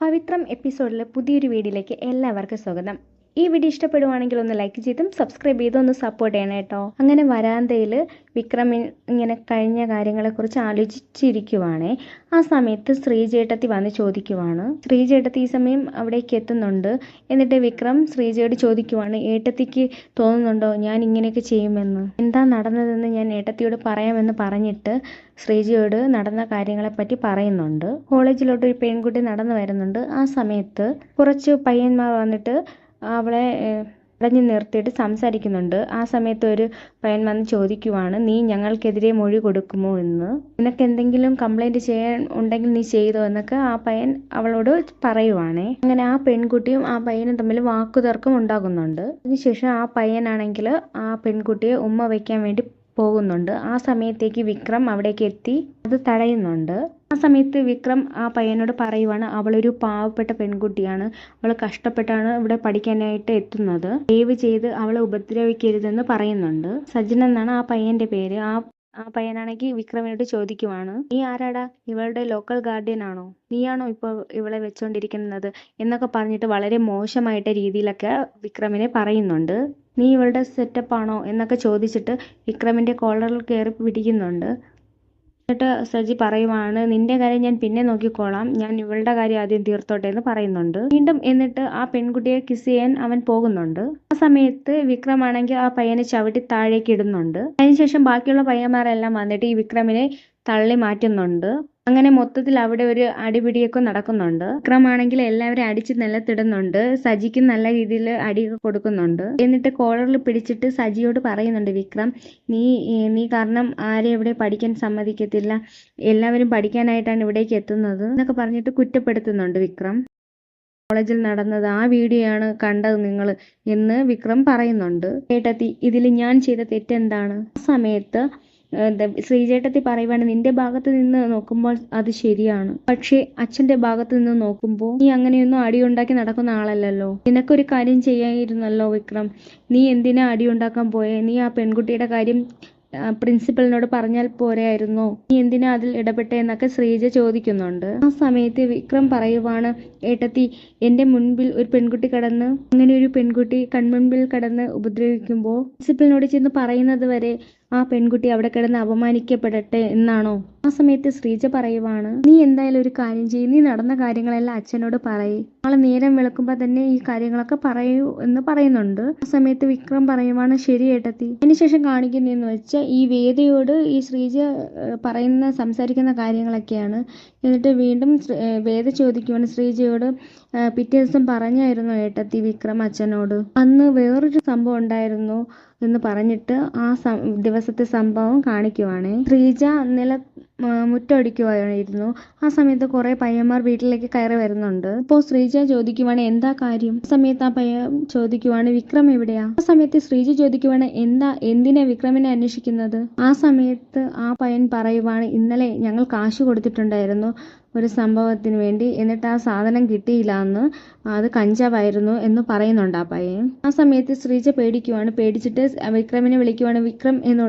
പവിത്രം എപ്പിസോഡിലെ പുതിയൊരു വീഡിയോയിലേക്ക് എല്ലാവർക്കും സ്വാഗതം. ഈ വീഡിയോ ഇഷ്ടപ്പെടുവാണെങ്കിൽ ഒന്ന് ലൈക്ക് ചെയ്തും സബ്സ്ക്രൈബ് ചെയ്തും ഒന്ന് സപ്പോർട്ട് ചെയ്യണം കേട്ടോ. അങ്ങനെ വരാന്തയിൽ വിക്രം ഇങ്ങനെ കഴിഞ്ഞ കാര്യങ്ങളെക്കുറിച്ച് ആലോചിച്ചിരിക്കുവാണേ. ആ സമയത്ത് ശ്രീജേട്ടത്തി വന്ന് ചോദിക്കുവാണ്. ശ്രീജേട്ടത്തി ഈ സമയം അവിടേക്ക് എത്തുന്നുണ്ട്. എന്നിട്ട് വിക്രം ശ്രീജയോട് ചോദിക്കുവാണ്, ഏട്ടത്തിക്ക് തോന്നുന്നുണ്ടോ ഞാൻ ഇങ്ങനെയൊക്കെ ചെയ്യുമെന്ന്? എന്താ നടന്നതെന്ന് ഞാൻ ഏട്ടത്തിയോട് പറയാമെന്ന് പറഞ്ഞിട്ട് ശ്രീജയോട് നടന്ന കാര്യങ്ങളെപ്പറ്റി പറയുന്നുണ്ട്. കോളേജിലോട്ട് ഒരു പെൺകുട്ടി നടന്നു വരുന്നുണ്ട്. ആ സമയത്ത് കുറച്ച് പയ്യന്മാർ വന്നിട്ട് അവളെ തടഞ്ഞു നിർത്തിയിട്ട് സംസാരിക്കുന്നുണ്ട്. ആ സമയത്ത് ഒരു പയ്യൻ വന്ന് ചോദിക്കുവാണ്, നീ ഞങ്ങൾക്കെതിരെ മൊഴി കൊടുക്കുമോ എന്ന്? നിനക്ക് എന്തെങ്കിലും കംപ്ലൈൻറ്റ് ചെയ്യാൻ ഉണ്ടെങ്കിൽ നീ ചെയ്തോ എന്നൊക്കെ ആ പയ്യൻ അവളോട് പറയുവാണേ. അങ്ങനെ ആ പെൺകുട്ടിയും ആ പയ്യനും തമ്മിൽ വാക്കുതർക്കം ഉണ്ടാകുന്നുണ്ട്. അതിനുശേഷം ആ പയ്യനാണെങ്കിൽ ആ പെൺകുട്ടിയെ ഉമ്മ വയ്ക്കാൻ വേണ്ടി പോകുന്നുണ്ട്. ആ സമയത്തേക്ക് വിക്രം അവിടേക്ക് എത്തി അത് തടയുന്നുണ്ട്. ആ സമയത്ത് വിക്രം ആ പയ്യനോട് പറയുവാണ്, അവളൊരു പാവപ്പെട്ട പെൺകുട്ടിയാണ്, അവൾ കഷ്ടപ്പെട്ടാണ് ഇവിടെ പഠിക്കാനായിട്ട് എത്തുന്നത്, ദയവ് ചെയ്ത് അവളെ ഉപദ്രവിക്കരുതെന്ന് പറയുന്നുണ്ട്. സജിൻ എന്നാണ് ആ പയ്യന്റെ പേര്. ആ പയ്യനാണെങ്കിൽ വിക്രമിനോട് ചോദിക്കുവാണ്, നീ ആരാടാ? ഇവളുടെ ലോക്കൽ ഗാർഡിയൻ ആണോ? നീയാണോ ഇപ്പോൾ ഇവളെ വെച്ചോണ്ടിരിക്കുന്നത് എന്നൊക്കെ പറഞ്ഞിട്ട് വളരെ മോശമായിട്ട് രീതിയിലൊക്കെ വിക്രമിനെ പറയുന്നുണ്ട്. നീ ഇവളുടെ സെറ്റപ്പ് ആണോ എന്നൊക്കെ ചോദിച്ചിട്ട് വിക്രമിന്റെ കോളറിൽ കയറി പിടിക്കുന്നുണ്ട്. എന്നിട്ട് സജി പറയുവാണ്, നിന്റെ കാര്യം ഞാൻ പിന്നെ നോക്കിക്കോളാം, ഞാൻ ഇവളുടെ കാര്യം ആദ്യം തീർത്തോട്ടെ എന്ന് പറയുന്നുണ്ട്. വീണ്ടും എന്നിട്ട് ആ പെൺകുട്ടിയെ കിസ് ചെയ്യാൻ അവൻ പോകുന്നുണ്ട്. ആ സമയത്ത് വിക്രം ആണെങ്കിൽ ആ പയ്യനെ ചവിട്ടി താഴേക്ക് ഇടുന്നുണ്ട്. അതിനുശേഷം ബാക്കിയുള്ള പയ്യന്മാരെല്ലാം വന്നിട്ട് ഈ വിക്രമിനെ തള്ളി മാറ്റുന്നുണ്ട്. അങ്ങനെ മൊത്തത്തിൽ അവിടെ ഒരു അടിപിടിയൊക്കെ നടക്കുന്നുണ്ട്. വിക്രമാണെങ്കിൽ എല്ലാവരും അടിച്ച് നിലത്തിടുന്നുണ്ട്. സജിക്ക് നല്ല രീതിയിൽ അടിയൊക്കെ കൊടുക്കുന്നുണ്ട്. എന്നിട്ട് കോളറിൽ പിടിച്ചിട്ട് സജിയോട് പറയുന്നുണ്ട് വിക്രം, നീ കാരണം ആരെയും ഇവിടെ പഠിക്കാൻ സമ്മതിക്കത്തില്ല, എല്ലാവരും പഠിക്കാനായിട്ടാണ് ഇവിടേക്ക് എത്തുന്നത് എന്നൊക്കെ പറഞ്ഞിട്ട് കുറ്റപ്പെടുത്തുന്നുണ്ട് വിക്രം. കോളേജിൽ നടന്നത് ആ വീഡിയോ ആണ് കണ്ടത് നിങ്ങൾ എന്ന് വിക്രം പറയുന്നുണ്ട്. ഏട്ടത്തി, ഇതിൽ ഞാൻ ചെയ്ത തെറ്റെന്താണ്? ആ സമയത്ത് ശ്രീജേട്ടത്തി പറയുവാണ്, നിന്റെ ഭാഗത്ത് നിന്ന് നോക്കുമ്പോൾ അത് ശരിയാണ്, പക്ഷേ അച്ഛന്റെ ഭാഗത്ത് നിന്ന് നോക്കുമ്പോൾ നീ അങ്ങനെയൊന്നും അടിയുണ്ടാക്കി നടക്കുന്ന ആളല്ലല്ലോ. നിനക്കൊരു കാര്യം ചെയ്യായിരുന്നല്ലോ വിക്രം, നീ എന്തിനാ അടിയുണ്ടാക്കാൻ പോയെ? നീ ആ പെൺകുട്ടിയുടെ കാര്യം പ്രിൻസിപ്പലിനോട് പറഞ്ഞാൽ പോരായിരുന്നോ? നീ എന്തിനാ അതിൽ ഇടപെട്ടേ എന്നൊക്കെ ശ്രീജ ചോദിക്കുന്നുണ്ട്. ആ സമയത്ത് വിക്രം പറയുവാണ്, ഏട്ടത്തി, എന്റെ മുൻപിൽ ഒരു പെൺകുട്ടി കടന്ന് അങ്ങനെ ഒരു പെൺകുട്ടി കൺമുൻപിൽ കടന്ന് ഉപദ്രവിക്കുമ്പോൾ പ്രിൻസിപ്പലിനോട് ചെന്ന് പറയുന്നത് വരെ ആ പെൺകുട്ടി അവിടെ കിടന്ന് അപമാനിക്കപ്പെടട്ടെ എന്നാണോ? ആ സമയത്ത് ശ്രീജ പറയുവാണ്, നീ എന്തായാലും ഒരു കാര്യം ചെയ്യും, നീ നടന്ന കാര്യങ്ങളെല്ലാം അച്ഛനോട് പറയേ, നാളെ നേരം വെളുക്കുമ്പോൾ തന്നെ ഈ കാര്യങ്ങളൊക്കെ പറയൂ എന്ന് പറയുന്നുണ്ട്. ആ സമയത്ത് വിക്രം പറയുവാണ്, ശരി ഏട്ടത്തി. അതിനുശേഷം കാണിക്കുന്നതെന്ന് വെച്ചാൽ ഈ വേദയോട് ഈ ശ്രീജ സംസാരിക്കുന്ന കാര്യങ്ങളൊക്കെയാണ്. എന്നിട്ട് വീണ്ടും വേദ ചോദിക്കുവാണ് ശ്രീജയോട്, പിറ്റേ ദിവസം പറഞ്ഞായിരുന്നു ഏട്ടത്തി വിക്രം അച്ഛനോട്, അന്ന് വേറൊരു സംഭവം ഉണ്ടായിരുന്നു എന്ന് പറഞ്ഞിട്ട് ആ ദിവസത്തെ സംഭവം കാണിക്കുവാണ്. ശ്രീജ മുറ്റടിക്കുവായിരുന്നു. ആ സമയത്ത് കുറെ പയ്യന്മാർ വീട്ടിലേക്ക് കയറി വരുന്നുണ്ട്. അപ്പോൾ ശ്രീജ ചോദിക്കുവാണ്, എന്താ കാര്യം? ആ സമയത്ത് ആ പയ്യൻ ചോദിക്കുവാണ്, വിക്രം എവിടെയാ? ആ സമയത്ത് ശ്രീജ ചോദിക്കുവാണ്, എന്തിനാ വിക്രമിനെ അന്വേഷിക്കുന്നത്? ആ സമയത്ത് ആ പയ്യൻ പറയുവാണ്, ഇന്നലെ ഞങ്ങൾ കാശ് കൊടുത്തിട്ടുണ്ടായിരുന്നു ഒരു സംഭവത്തിന് വേണ്ടി, എന്നിട്ട് ആ സാധനം കിട്ടിയില്ല എന്ന്, അത് കഞ്ചാവായിരുന്നു എന്ന് പറയുന്നുണ്ട് ആ പയ്യൻ. ആ സമയത്ത് ശ്രീജ പേടിക്കുവാണ്. പേടിച്ചിട്ട് വിക്രമിനെ വിളിക്കുവാണ്, വിക്രം എന്ന്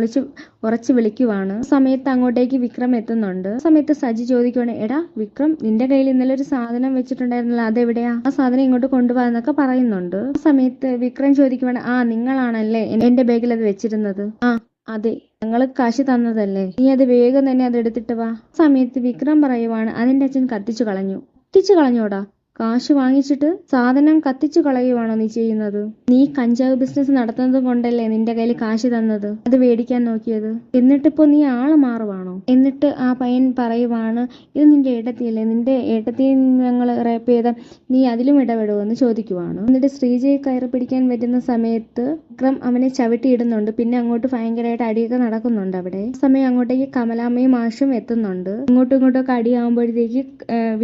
ഉറച്ച് വിളിക്കുവാണ്. ആ സമയത്ത് അങ്ങോട്ടേക്ക് വിക്രം എത്തുന്നുണ്ട്. ആ സമയത്ത് സജി ചോദിക്കുവാണ്, എടാ വിക്രം, നിന്റെ കയ്യിൽ ഇന്നലെ ഒരു സാധനം വെച്ചിട്ടുണ്ടായിരുന്നല്ലോ, അതെവിടെയാ? ആ സാധനം ഇങ്ങോട്ട് കൊണ്ടുപോകാ എന്നൊക്കെ പറയുന്നുണ്ട്. ആ സമയത്ത് വിക്രം ചോദിക്കുവാണ്, ആ നിങ്ങളാണല്ലേ എന്റെ ബാഗിൽ അത് വെച്ചിരുന്നത്? ആ അതെ, ഞങ്ങൾ കാശ് തന്നതല്ലേ, നീ അത് വേഗം തന്നെ അത് എടുത്തിട്ട് വാ. സമയത്ത് വിക്രം പറയുവാണ്, അതിന്റെ അച്ഛൻ കത്തിച്ചു കളഞ്ഞോടാ? കാശ് വാങ്ങിച്ചിട്ട് സാധനം കത്തിച്ചു കളയുവാണോ നീ ചെയ്യുന്നത്? നീ കഞ്ചാവ് ബിസിനസ് നടത്തുന്നത് കൊണ്ടല്ലേ നിന്റെ കയ്യിൽ കാശ് തന്നത്, അത് മേടിക്കാൻ നോക്കിയത്. എന്നിട്ടിപ്പോ നീ ആള് മാറുവാണോ? എന്നിട്ട് ആ പയ്യൻ പറയുവാണ്, ഇത് നിന്റെ ഏട്ടത്തിയല്ലേ, നിന്റെ ഏട്ടത്തിയെ ഞങ്ങൾ റേപ്പ് ചെയ്ത നീ അതിലും ഇടപെടുമോ എന്ന് ചോദിക്കുവാണ്. എന്നിട്ട് ശ്രീജയെ കയറി പിടിക്കാൻ പറ്റുന്ന സമയത്ത് വിക്രം അവനെ ചവിട്ടിയിടുന്നുണ്ട്. പിന്നെ അങ്ങോട്ട് ഭയങ്കരമായിട്ട് അടിയൊക്കെ നടക്കുന്നുണ്ട് അവിടെ. ആ സമയം അങ്ങോട്ടേക്ക് കമലാമ്മയും മാഷും എത്തുന്നുണ്ട്. ഇങ്ങോട്ടും ഇങ്ങോട്ടൊക്കെ അടിയാകുമ്പോഴത്തേക്ക്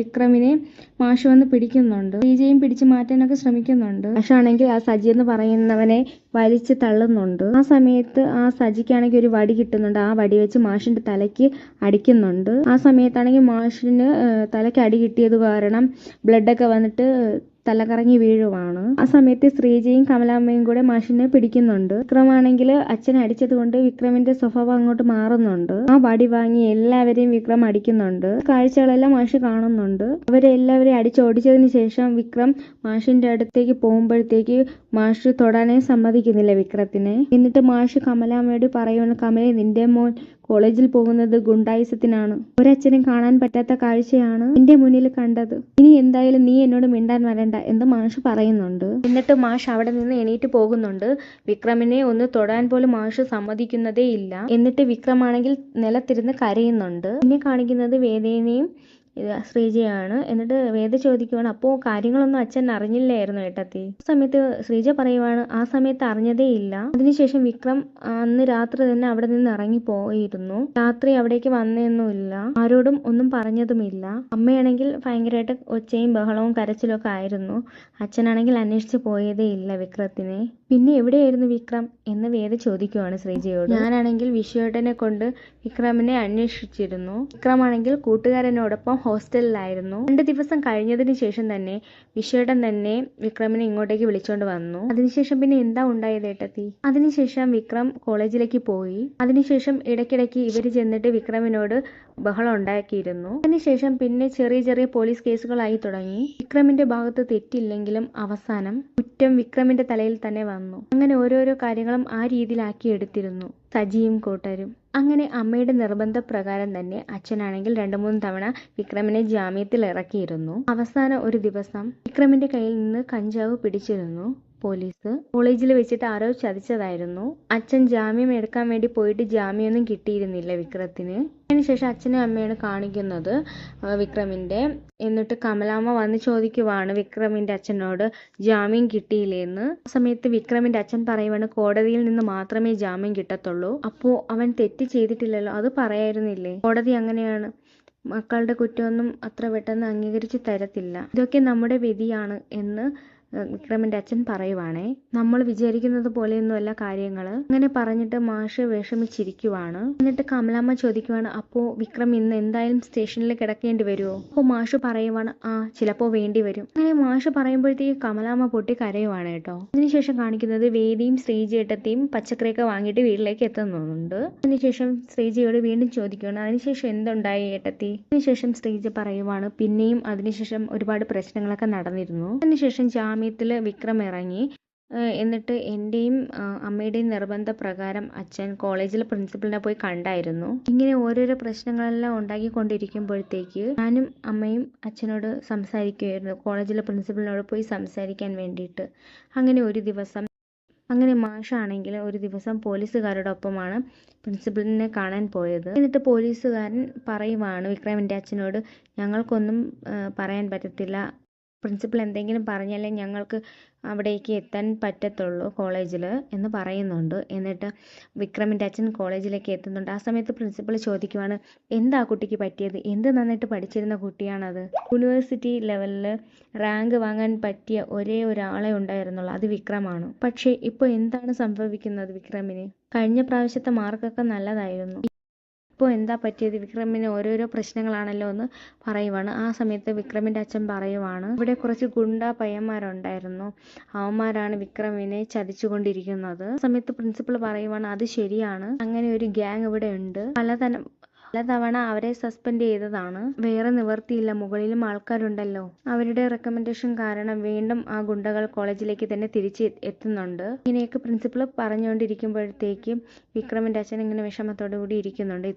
വിക്രമിനെ മാഷ് വന്ന് പിടിക്കുന്നുണ്ട്. ശ്രീജയും പിടിച്ചു മാറ്റാനൊക്കെ ശ്രമിക്കുന്നുണ്ട്. മാഷാണെങ്കിൽ ആ സജി എന്ന് പറയുന്നവനെ വലിച്ച് തള്ളുന്നുണ്ട്. ആ സമയത്ത് ആ സജിക്കാണെങ്കിൽ ഒരു വടി കിട്ടുന്നുണ്ട്. ആ വടി വെച്ച് മാഷിന്റെ തലയ്ക്ക് അടിക്കുന്നുണ്ട്. ആ സമയത്താണെങ്കിൽ മാഷിന് തലയ്ക്ക് അടി കിട്ടിയത് കാരണം ബ്ലഡൊക്കെ വന്നിട്ട് തലകറങ്ങി വീഴുവാണ്. ആ സമയത്ത് ശ്രീജയും കമലാമ്മയും കൂടെ മാഷിനെ പിടിക്കുന്നുണ്ട്. വിക്രമാണെങ്കിൽ അച്ഛൻ അടിച്ചത് കൊണ്ട് വിക്രമിന്റെ സ്വഭാവം അങ്ങോട്ട് മാറുന്നുണ്ട്. ആ വടി വാങ്ങി എല്ലാവരെയും വിക്രം അടിക്കുന്നുണ്ട്. കാഴ്ചകളെല്ലാം മാഷ് കാണുന്നുണ്ട്. അവരെ എല്ലാവരെയും അടിച്ചോടിച്ചതിന് ശേഷം വിക്രം മാഷിന്റെ അടുത്തേക്ക് പോകുമ്പോഴത്തേക്ക് മാഷ് തൊടാനേ സമ്മതിക്കുന്നില്ല വിക്രത്തിനെ. എന്നിട്ട് മാഷ് കമലാമ്മയോട് പറയുന്നു, കമലെ, നിന്റെ മോൻ കോളേജിൽ പോകുന്നത് ഗുണ്ടായിസത്തിനാണ്. ഒരച്ഛനും കാണാൻ പറ്റാത്ത കാഴ്ചയാണ് എന്റെ മുന്നിൽ കണ്ടത്. ഇനി എന്തായാലും നീ എന്നോട് മിണ്ടാൻ വരണ്ട എന്ന് മാഷ് പറയുന്നുണ്ട്. എന്നിട്ട് മാഷ് അവിടെ നിന്ന് എണീറ്റ് പോകുന്നുണ്ട്. വിക്രമിനെ ഒന്ന് തൊടാൻ പോലും മാഷ് സമ്മതിക്കുന്നതേ ഇല്ല. എന്നിട്ട് വിക്രമാണെങ്കിൽ നിലത്തിരുന്ന് കരയുന്നുണ്ട്. പിന്നെ കാണിക്കുന്നത് വേദേനെയും ശ്രീജയാണ്. എന്നിട്ട് വേദ ചോദിക്കുവാണ്, അപ്പോൾ കാര്യങ്ങളൊന്നും അച്ഛൻ അറിഞ്ഞില്ലായിരുന്നു ഏട്ടത്തി? ആ സമയത്ത് ശ്രീജ പറയുവാണ്, ആ സമയത്ത് അറിഞ്ഞതേ ഇല്ല. അതിനുശേഷം വിക്രം അന്ന് രാത്രി തന്നെ അവിടെ നിന്ന് ഇറങ്ങി പോയിരുന്നു. രാത്രി അവിടേക്ക് വന്നൊന്നുമില്ല, ആരോടും ഒന്നും പറഞ്ഞതുമില്ല. അമ്മയാണെങ്കിൽ ഭയങ്കരമായിട്ട് ഒച്ചയും ബഹളവും കരച്ചിലും ഒക്കെ ആയിരുന്നു. അച്ഛനാണെങ്കിൽ അന്വേഷിച്ച് പോയതേ ഇല്ല വിക്രത്തിനെ. പിന്നെ എവിടെയായിരുന്നു വിക്രം എന്ന് വേദ ചോദിക്കുവാണ് ശ്രീജയോട്. ഞാനാണെങ്കിൽ വിശ്വേട്ടനെ കൊണ്ട് വിക്രമിനെ അന്വേഷിച്ചിരുന്നു. വിക്രമാണെങ്കിൽ കൂട്ടുകാരനോടൊപ്പം ഹോസ്റ്റലിലായിരുന്നു. 2 ദിവസം കഴിഞ്ഞതിന് ശേഷം തന്നെ വിശ്വേട്ടൻ തന്നെ വിക്രമിനെ ഇങ്ങോട്ടേക്ക് വിളിച്ചോണ്ട് വന്നു. അതിനുശേഷം പിന്നെ എന്താ ഉണ്ടായത് ഏട്ടത്തി? അതിനുശേഷം വിക്രം കോളേജിലേക്ക് പോയി. അതിനുശേഷം ഇടയ്ക്കിടയ്ക്ക് ഇവര് ചെന്നിട്ട് വിക്രമിനോട് ബഹളം ഉണ്ടാക്കിയിരുന്നു. അതിനുശേഷം പിന്നെ ചെറിയ ചെറിയ പോലീസ് കേസുകളായി തുടങ്ങി. വിക്രമിന്റെ ഭാഗത്ത് തെറ്റില്ലെങ്കിലും അവസാനം കുറ്റം വിക്രമിന്റെ തലയിൽ തന്നെ വന്നു. അങ്ങനെ ഓരോരോ കാര്യങ്ങളും ആ രീതിയിലാക്കി എടുത്തിരുന്നു സജിയും കൂട്ടരും. അങ്ങനെ അമ്മയുടെ നിർബന്ധപ്രകാരം തന്നെ അച്ഛനാണെങ്കിൽ 2-3 തവണ വിക്രമിനെ ജാമ്യത്തിൽ ഇറക്കിയിരുന്നു. അവസാനം ഒരു ദിവസം വിക്രമിന്റെ കയ്യിൽ നിന്ന് കഞ്ചാവ് പിടിച്ചിരുന്നു പോലീസ്. കോളേജിൽ വെച്ചിട്ട് ആരോ ചതിച്ചതായിരുന്നു. അച്ഛൻ ജാമ്യം എടുക്കാൻ വേണ്ടി പോയിട്ട് ജാമ്യമൊന്നും കിട്ടിയിരുന്നില്ല വിക്രത്തിന്. അതിനുശേഷം അച്ഛനും അമ്മയാണ് കാണിക്കുന്നത് വിക്രമിന്റെ. എന്നിട്ട് കമലാമ്മ വന്ന് ചോദിക്കുവാണ് വിക്രമിന്റെ അച്ഛനോട് ജാമ്യം കിട്ടിയില്ലേന്ന്. ആ സമയത്ത് വിക്രമിന്റെ അച്ഛൻ പറയുവാണ്, കോടതിയിൽ നിന്ന് മാത്രമേ ജാമ്യം കിട്ടത്തുള്ളൂ. അപ്പോ അവൻ തെറ്റ് ചെയ്തിട്ടില്ലല്ലോ, അത് പറയായിരുന്നില്ലേ? കോടതി അങ്ങനെയാണ്, മക്കളുടെ കുറ്റമൊന്നും അത്ര പെട്ടെന്ന് അംഗീകരിച്ച് തരത്തില്ല. ഇതൊക്കെ നമ്മുടെ വിധിയാണ് എന്ന് വിക്രമിന്റെ അച്ഛൻ പറയുവാണേ. നമ്മൾ വിചാരിക്കുന്നത് പോലെയൊന്നുമല്ല കാര്യങ്ങൾ. അങ്ങനെ പറഞ്ഞിട്ട് മാഷ് വിഷമിച്ചിരിക്കുവാണ്. എന്നിട്ട് കമലാമ്മ ചോദിക്കുവാണ്, അപ്പോ വിക്രം ഇന്ന് എന്തായാലും സ്റ്റേഷനിൽ കിടക്കേണ്ടി വരുമോ? അപ്പോൾ മാഷ് പറയുവാണ്, ആ ചിലപ്പോൾ വേണ്ടി വരും. അങ്ങനെ മാഷ് പറയുമ്പോഴത്തേക്ക് കമലാമ്മ പൊട്ടി കരയുവാണ് കേട്ടോ. അതിനുശേഷം കാണിക്കുന്നത് വേദിയും ശ്രീജേട്ടത്തെയും പച്ചക്കറിയൊക്കെ വാങ്ങിയിട്ട് വീട്ടിലേക്ക് എത്തുന്നുണ്ട്. അതിനുശേഷം ശ്രീജയോട് വീണ്ടും ചോദിക്കുകയാണ്, അതിനുശേഷം എന്തുണ്ടായി ഏട്ടത്തി? അതിനുശേഷം ശ്രീജ പറയുവാണ്, പിന്നെയും അതിനുശേഷം ഒരുപാട് പ്രശ്നങ്ങളൊക്കെ നടന്നിരുന്നു. അതിനുശേഷം ജാമ്യത്തില് വിക്രം ഇറങ്ങി. എന്നിട്ട് എൻ്റെയും അമ്മയുടെയും നിർബന്ധപ്രകാരം അച്ഛൻ കോളേജിൽ പ്രിൻസിപ്പലിനെ പോയി കണ്ടായിരുന്നു. ഇങ്ങനെ ഓരോരോ പ്രശ്നങ്ങളെല്ലാം ഉണ്ടാക്കിക്കൊണ്ടിരിക്കുമ്പോഴത്തേക്ക് ഞാനും അമ്മയും അച്ഛനോട് സംസാരിക്കുമായിരുന്നു, കോളേജിലെ പ്രിൻസിപ്പലിനോട് പോയി സംസാരിക്കാൻ വേണ്ടിയിട്ട്. അങ്ങനെ മാഷാണെങ്കിൽ ഒരു ദിവസം പോലീസുകാരോടൊപ്പമാണ് പ്രിൻസിപ്പലിനെ കാണാൻ പോയത്. എന്നിട്ട് പോലീസുകാരൻ പറയുവാണ് വിക്രമിൻ്റെ അച്ഛനോട്, ഞങ്ങൾക്കൊന്നും പറയാൻ പറ്റത്തില്ല, പ്രിൻസിപ്പൽ എന്തെങ്കിലും പറഞ്ഞാലേ ഞങ്ങൾക്ക് അവിടേക്ക് എത്താൻ പറ്റത്തുള്ളൂ കോളേജിൽ എന്ന് പറയുന്നുണ്ട്. എന്നിട്ട് വിക്രമിൻ്റെ അച്ഛൻ കോളേജിലേക്ക് എത്തുന്നുണ്ട്. ആ സമയത്ത് പ്രിൻസിപ്പൽ ചോദിക്കുവാണ്, എന്താ കുട്ടിക്ക് പറ്റിയത്? എന്ത് നന്നായിട്ട് പഠിച്ചിരുന്ന കുട്ടിയാണത്. യൂണിവേഴ്സിറ്റി ലെവലിൽ റാങ്ക് വാങ്ങാൻ പറ്റിയ ഒരേ ഒരാളെ ഉണ്ടായിരുന്നുള്ളൂ, അത് വിക്രമാണ്. പക്ഷേ ഇപ്പോൾ എന്താണ് സംഭവിക്കുന്നത് വിക്രമിന്? കഴിഞ്ഞ പ്രാവശ്യത്തെ മാർക്കൊക്കെ നല്ലതായിരുന്നു, ഇപ്പോൾ എന്താ പറ്റിയത്? വിക്രമിന് ഓരോരോ പ്രശ്നങ്ങളാണല്ലോ എന്ന് പറയുവാണ്. ആ സമയത്ത് വിക്രമിൻ്റെ അച്ഛൻ പറയുവാണ്, ഇവിടെ കുറച്ച് ഗുണ്ടാ പയ്യന്മാരുണ്ടായിരുന്നു, അവന്മാരാണ് വിക്രമിനെ ചതിച്ചുകൊണ്ടിരിക്കുന്നത്. ആ സമയത്ത് പ്രിൻസിപ്പൾ പറയുവാണ്, അത് ശരിയാണ്, അങ്ങനെ ഒരു ഗ്യാങ് ഇവിടെ ഉണ്ട്, പലതവണ അവരെ സസ്പെൻഡ് ചെയ്തതാണ്, വേറെ നിവർത്തിയില്ല, മുകളിലും ആൾക്കാരുണ്ടല്ലോ, അവരുടെ റെക്കമെൻഡേഷൻ കാരണം വീണ്ടും ആ ഗുണ്ടകൾ കോളേജിലേക്ക് തന്നെ തിരിച്ച് എത്തുന്നുണ്ട്. ഇങ്ങനെയൊക്കെ പ്രിൻസിപ്പൾ പറഞ്ഞുകൊണ്ടിരിക്കുമ്പോഴത്തേക്കും വിക്രമിൻ്റെ അച്ഛൻ ഇങ്ങനെ വിഷമത്തോടു കൂടി ഇരിക്കുന്നുണ്ട്.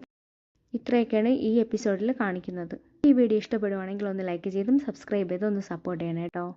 ഇത്രയൊക്കെയാണ് ഈ എപ്പിസോഡിൽ കാണിക്കുന്നത്. ഈ വീഡിയോ ഇഷ്ടപ്പെടുവാണെങ്കിൽ ഒന്ന് ലൈക്ക് ചെയ്തും സബ്സ്ക്രൈബ് ചെയ്തും ഒന്ന് സപ്പോർട്ട് ചെയ്യണം കേട്ടോ.